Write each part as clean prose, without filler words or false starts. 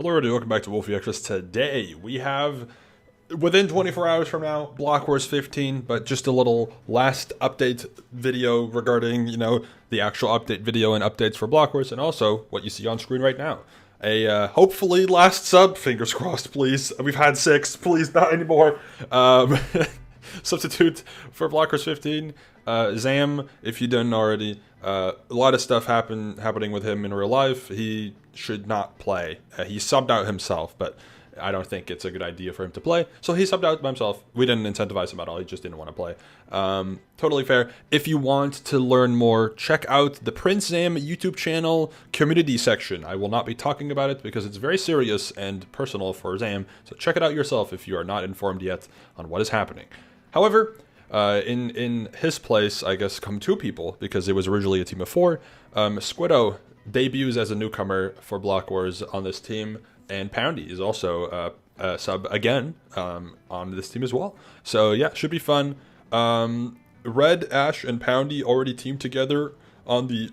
Hello everybody, welcome back to Wolfeei Extras. Today we have, within 24 hours from now, Blockwars 15, but just a little last update video regarding, the actual update video and updates for Blockwars, and also what you see on screen right now. A hopefully last sub, fingers crossed, please. We've had 6, please not anymore. Substitute for Blockwars 15, Zam, if you didn't already. A lot of stuff happening with him in real life. He should not play. He subbed out himself, but I don't think it's a good idea for him to play. So he subbed out by himself. We didn't incentivize him at all. He just didn't want to play. Totally fair. If you want to learn more, check out the PrinceZam YouTube channel community section. I will not be talking about it because it's very serious and personal for Zam. So check it out yourself if you are not informed yet on what is happening. However, in his place, I guess, come 2 people, because it was originally a team of 4. Squiddo debuts as a newcomer for Blockwars on this team, and Poundy is also a sub again on this team as well. So yeah, should be fun. Red, Ash, and Poundy already teamed together on the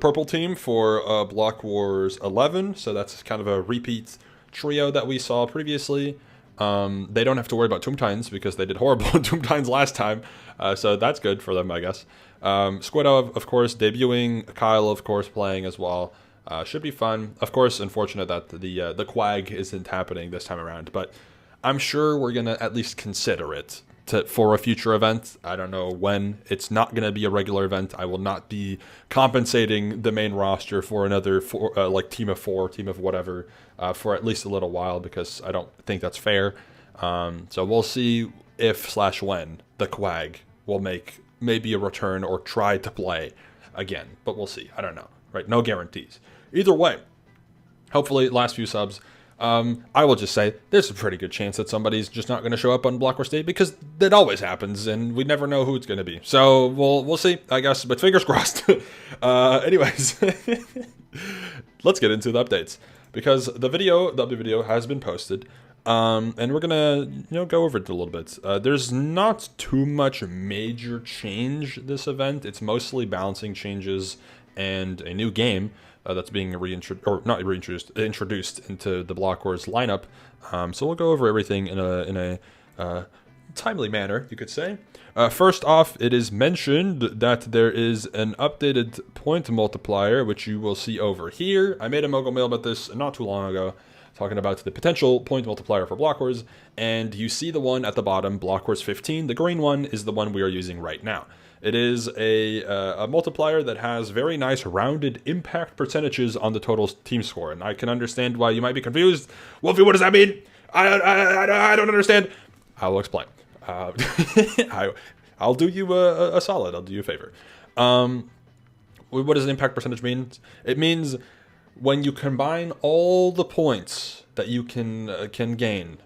purple team for Blockwars 11, so that's kind of a repeat trio that we saw previously. They don't have to worry about Tomb Tines because they did horrible in Tomb Tines last time, so that's good for them, I guess. Squiddo, of course, debuting. Kyle, of course, playing as well. Should be fun. Of course, unfortunate that the Quag isn't happening this time around, but I'm sure we're gonna at least consider it for a future event. I don't know when. It's not gonna be a regular event. I will not be compensating the main roster for another team of 4, team of whatever, for at least a little while, because I don't think that's fair. So we'll see if/when the Quag will make maybe a return or try to play again, but we'll see. I don't know. Right? No guarantees. Either way, hopefully last few subs. I will just say there's a pretty good chance that somebody's just not going to show up on Blockwars Day, because that always happens, and we never know who it's going to be. So we'll see, I guess, but fingers crossed. Anyways, let's get into the updates, because the update video has been posted, and we're gonna go over it a little bit. There's not too much major change this event. It's mostly balancing changes and a new game that's being introduced into the Blockwars lineup. So we'll go over everything in a timely manner, you could say. First off, it is mentioned that there is an updated point multiplier, which you will see over here. I made a mogul mail about this not too long ago, talking about the potential point multiplier for Blockwars, and you see the one at the bottom, Blockwars 15. The green one is the one we are using right now. It is a multiplier that has very nice rounded impact percentages on the total team score, and I can understand why you might be confused. Wolfie, what does that mean? I don't understand. I will explain. I'll do you a solid. I'll do you a favor. What does an impact percentage mean? It means when you combine all the points that you can gain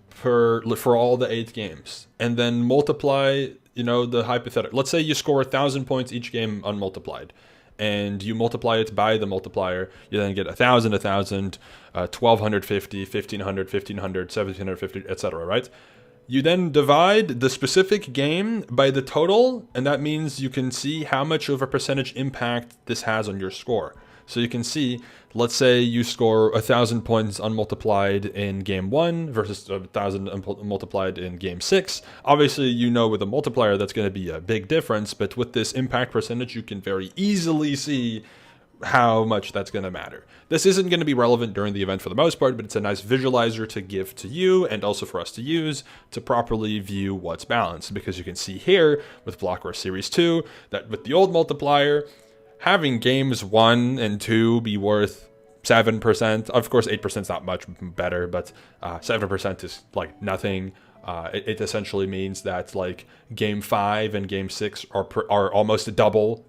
for all the 8 games, and then multiply, the hypothetical. Let's say you score 1,000 points each game unmultiplied, and you multiply it by the multiplier. You then get 1,000, 1,000, 1,250, 1,500, 1,500, 1,750, etc. Right? You then divide the specific game by the total, and that means you can see how much of a percentage impact this has on your score. So you can see, let's say you score 1,000 points unmultiplied in game 1 versus 1,000 multiplied in game 6. Obviously, with a multiplier that's going to be a big difference, but with this impact percentage, you can very easily see how much that's going to matter. This isn't going to be relevant during the event for the most part, but it's a nice visualizer to give to you and also for us to use to properly view what's balanced, because you can see here with Blockwars Series 2 that with the old multiplier, having games 1 and 2 be worth 7%, of course 8% is not much better, but 7% is like nothing. It essentially means that like game 5 and game 6 are almost double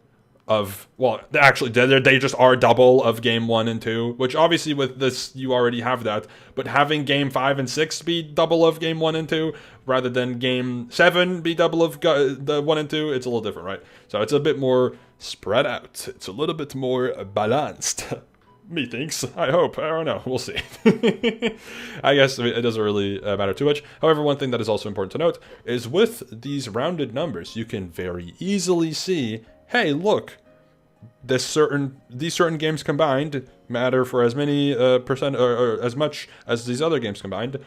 of, well, actually they just are double of game 1 and 2, which obviously with this you already have that, but having game 5 and 6 be double of game 1 and 2 rather than game 7 be double of the 1 and 2, it's a little different, right? So it's a bit more spread out. It's a little bit more balanced. Methinks. I hope. I don't know. We'll see. I guess it doesn't really matter too much. However, one thing that is also important to note is with these rounded numbers, you can very easily see, hey, look, these certain games combined matter for as many percent or as much as these other games combined.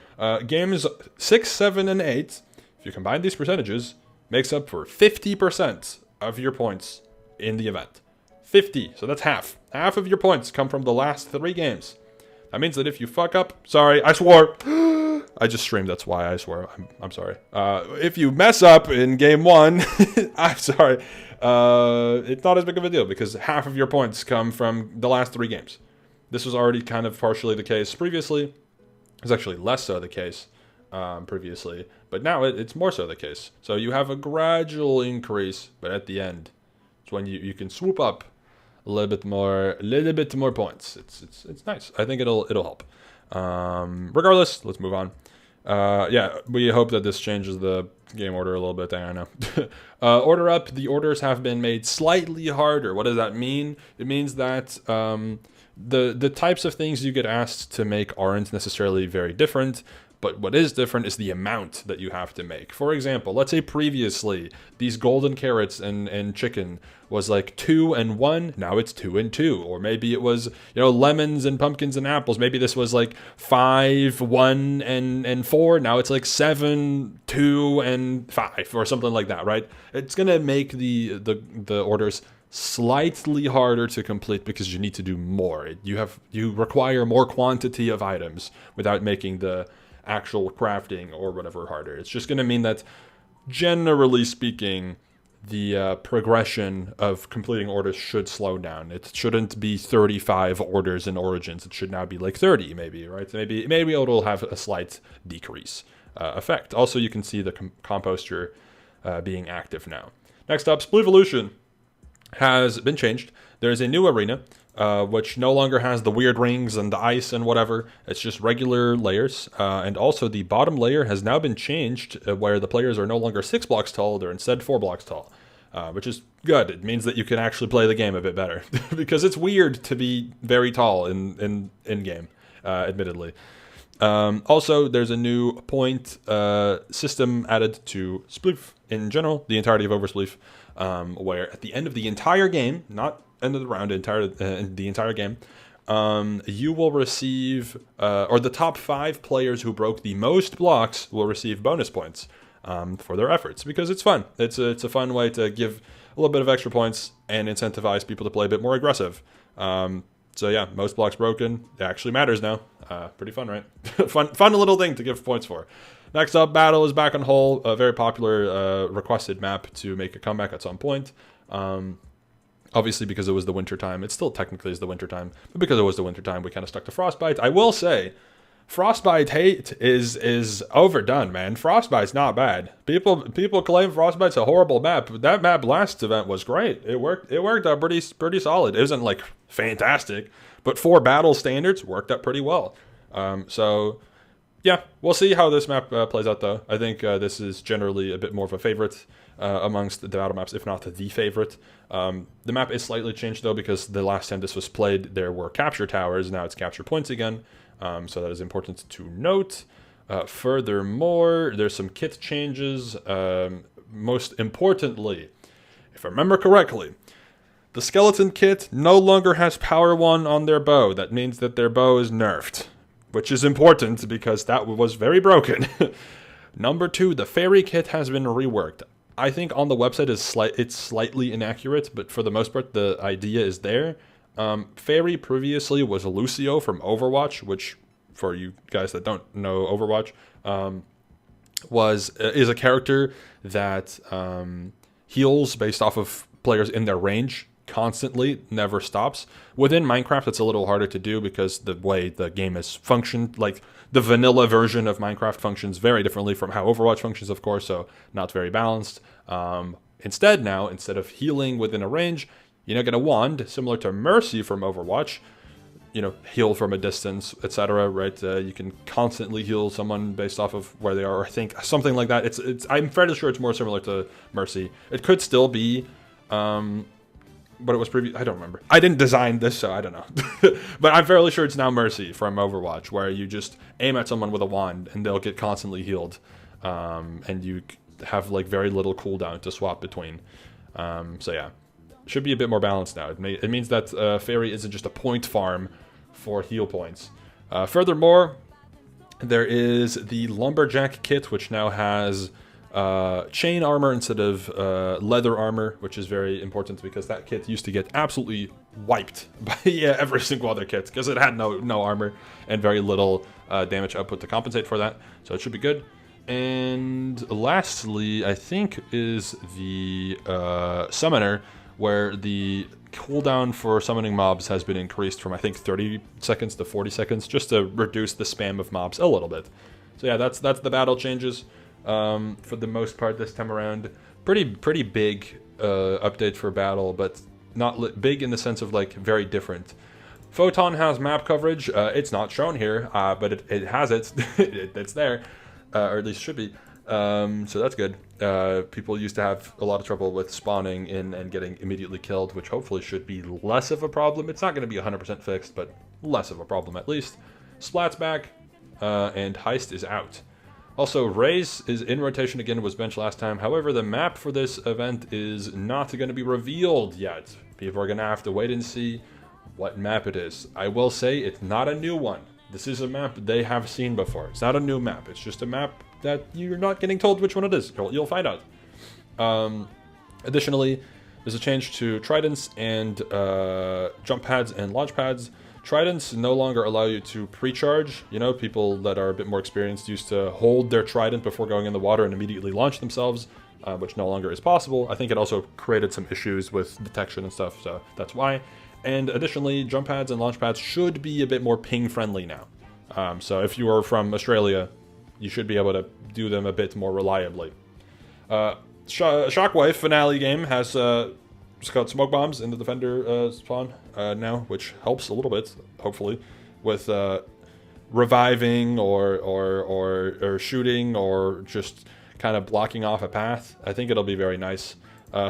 Games 6, 7, and 8, if you combine these percentages, makes up for 50% of your points in the event. 50, so that's half. Half of your points come from the last 3 games. That means that if you fuck up, sorry, I swore. I just streamed, that's why I swore. I'm sorry. If you mess up in game 1, I'm sorry. It's not as big of a deal because half of your points come from the last 3 games. This was already kind of partially the case previously. It was actually less so the case previously, but now it's more so the case. So you have a gradual increase, but at the end, it's when you can swoop up a little bit more points. It's nice. I think it'll help. Regardless, let's move on. Yeah, we hope that this changes the game order a little bit. I know. Order up. The orders have been made slightly harder. What does that mean? It means that the types of things you get asked to make aren't necessarily very different. But what is different is the amount that you have to make. For example, let's say previously these golden carrots and chicken was like 2 and 1. Now it's 2 and 2. Or maybe it was, lemons and pumpkins and apples. Maybe this was like 5, 1, and 4. Now it's like 7, 2, and 5 or something like that, right? It's going to make the orders slightly harder to complete because you need to do more. You require more quantity of items without making the actual crafting or whatever harder. It's just going to mean that, generally speaking, the progression of completing orders should slow down. It shouldn't be 35 orders in Origins. It should now be like 30, maybe, right? Maybe it'll have a slight decrease effect. Also, you can see the composter being active now. Next up, Spleevolution has been changed. There's a new arena, which no longer has the weird rings and the ice and whatever. It's just regular layers. And also the bottom layer has now been changed where the players are no longer 6 blocks tall. They're instead 4 blocks tall, which is good. It means that you can actually play the game a bit better because it's weird to be very tall in game, admittedly. Also, there's a new point system added to Sploof in general, the entirety of Oversploof, where at the end of the entire game, not end of the round, the entire game, you will receive, or the top 5 players who broke the most blocks will receive bonus points for their efforts, because it's fun. It's a fun way to give a little bit of extra points and incentivize people to play a bit more aggressive. So yeah, most blocks broken, it actually matters now. Pretty fun, right? fun little thing to give points for. Next up, Battle is back on Hull, a very popular requested map to make a comeback at some point. Obviously, because it was the winter time, it still technically is the winter time, but because it was the winter time, we kind of stuck to Frostbite. I will say, Frostbite hate is overdone, man. Frostbite's not bad. People claim Frostbite's a horrible map, but that map last event was great. It worked out pretty solid. It isn't like fantastic, but for battle standards, worked out pretty well. So yeah, we'll see how this map plays out, though. I think this is generally a bit more of a favorite amongst the battle maps, if not the favorite. The map is slightly changed, though, because the last time this was played, there were capture towers. Now it's capture points again, so that is important to note. Furthermore, there's some kit changes. Most importantly, if I remember correctly, the skeleton kit no longer has power 1 on their bow. That means that their bow is nerfed, which is important because that was very broken. Number 2, the fairy kit has been reworked. I think on the website it's slightly inaccurate, but for the most part, the idea is there. Fairy previously was Lucio from Overwatch, which, for you guys that don't know Overwatch, is a character that heals based off of players in their range constantly, never stops. Within Minecraft, it's a little harder to do because the way the game is functioned, like the vanilla version of Minecraft functions very differently from how Overwatch functions, of course, so not very balanced. Instead of healing within a range, get a wand, similar to Mercy from Overwatch, heal from a distance, etc., right? You can constantly heal someone based off of where they are, I think, something like that. I'm fairly sure it's more similar to Mercy. It could still be, but it was previous. I don't remember. I didn't design this, so I don't know. But I'm fairly sure it's now Mercy from Overwatch, where you just aim at someone with a wand and they'll get constantly healed, and you have like very little cooldown to swap between. So yeah, should be a bit more balanced now. It means that Fairy isn't just a point farm for heal points. Furthermore, there is the Lumberjack kit, which now has chain armor instead of leather armor, which is very important because that kit used to get absolutely wiped by every single other kit because it had no armor and very little damage output to compensate for that. So it should be good. And lastly, I think is the Summoner, where the cooldown for summoning mobs has been increased from I think 30 seconds to 40 seconds, just to reduce the spam of mobs a little bit. So yeah, that's the battle changes for the most part this time around. Pretty big update for battle, but not big in the sense of like very different. Photon has map coverage. It's not shown here, but it has it. It's there. Or at least should be. So that's good. People used to have a lot of trouble with spawning in and getting immediately killed, which hopefully should be less of a problem. It's not going to be 100% fixed, but less of a problem at least. Splat's back, and Heist is out. Also, Race is in rotation again, was benched last time. However, the map for this event is not going to be revealed yet. People are going to have to wait and see what map it is. I will say it's not a new one. This is a map they have seen before. It's not a new map. It's just a map that you're not getting told which one it is. You'll find out. Additionally, there's a change to tridents and jump pads and launch pads. Tridents no longer allow you to pre-charge. You know, people that are a bit more experienced used to hold their trident before going in the water and immediately launch themselves, which no longer is possible. I think it also created some issues with detection and stuff, so that's why. And additionally, jump pads and launch pads should be a bit more ping friendly now. So if you are from Australia, you should be able to do them a bit more reliably. Shockwave finale game has just got smoke bombs in the defender spawn now, which helps a little bit, hopefully, with reviving or shooting or just kind of blocking off a path. I think it'll be very nice.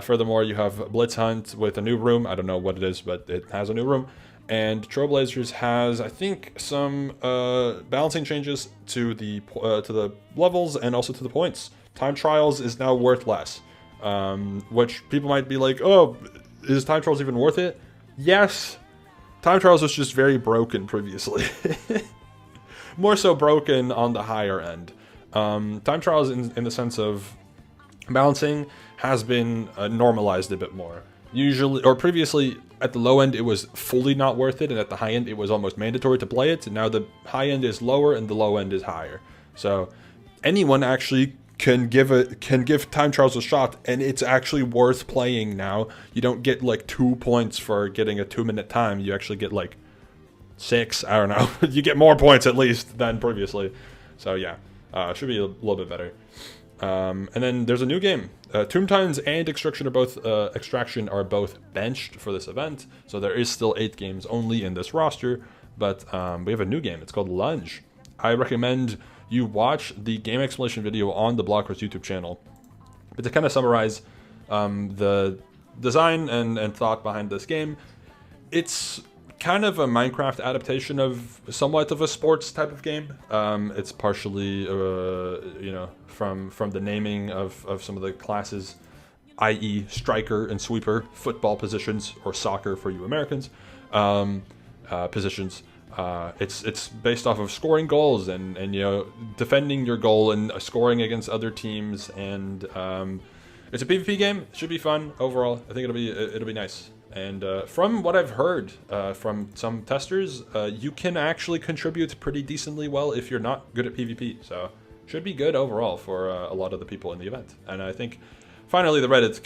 Furthermore, you have Blitz Hunt with a new room. I don't know what it is, but it has a new room. And Trailblazers has, I think, some balancing changes to the levels and also to the points. Time Trials is now worth less, which people might be like, oh, is Time Trials even worth it? Yes. Time Trials was just very broken previously. More so broken on the higher end. Time Trials in the sense of balancing has been normalized a bit more. Usually, or previously, at the low end, it was fully not worth it, and at the high end, it was almost mandatory to play it. And now the high end is lower, and the low end is higher. So anyone actually can give Time Trials a shot, and it's actually worth playing now. You don't get like 2 points for getting a 2-minute time. You actually get like 6. I don't know. You get more points at least than previously. So yeah, should be a little bit better. And then there's a new game. Tomb Titans and Extraction are both benched for this event, so there is still 8 games only in this roster, but we have a new game. It's called Lunge. I recommend you watch the game explanation video on the Blockwars YouTube channel. But to kind of summarize the design and thought behind this game, it's kind of a Minecraft adaptation of somewhat of a sports type of game. It's partially, you know, from the naming of some of the classes, i.e. striker and sweeper, football positions, or soccer for you Americans, positions. It's based off of scoring goals and you know, defending your goal and scoring against other teams, and it's a PvP game. It should be fun overall. I think it'll be nice. And from what I've heard from some testers, you can actually contribute pretty decently well if you're not good at PvP. So should be good overall for a lot of the people in the event. And I think finally the Reddit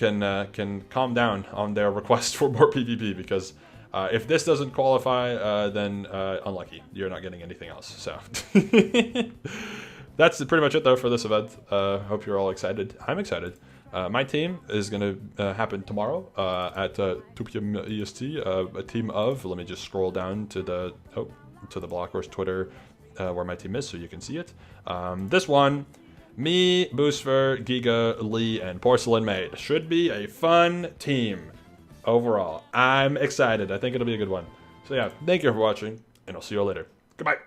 can calm down on their request for more PvP, because if this doesn't qualify, then unlucky. You're not getting anything else. So that's pretty much it though for this event. Hope you're all excited. I'm excited. My team is going to happen tomorrow at 2 p.m. EST. A team of, let me just scroll down to the Blockwars Twitter where my team is so you can see it. This one, me, Boostver, Giga, Lee, and Porcelain Maid. Should be a fun team overall. I'm excited. I think it'll be a good one. So yeah, thank you for watching, and I'll see you all later. Goodbye.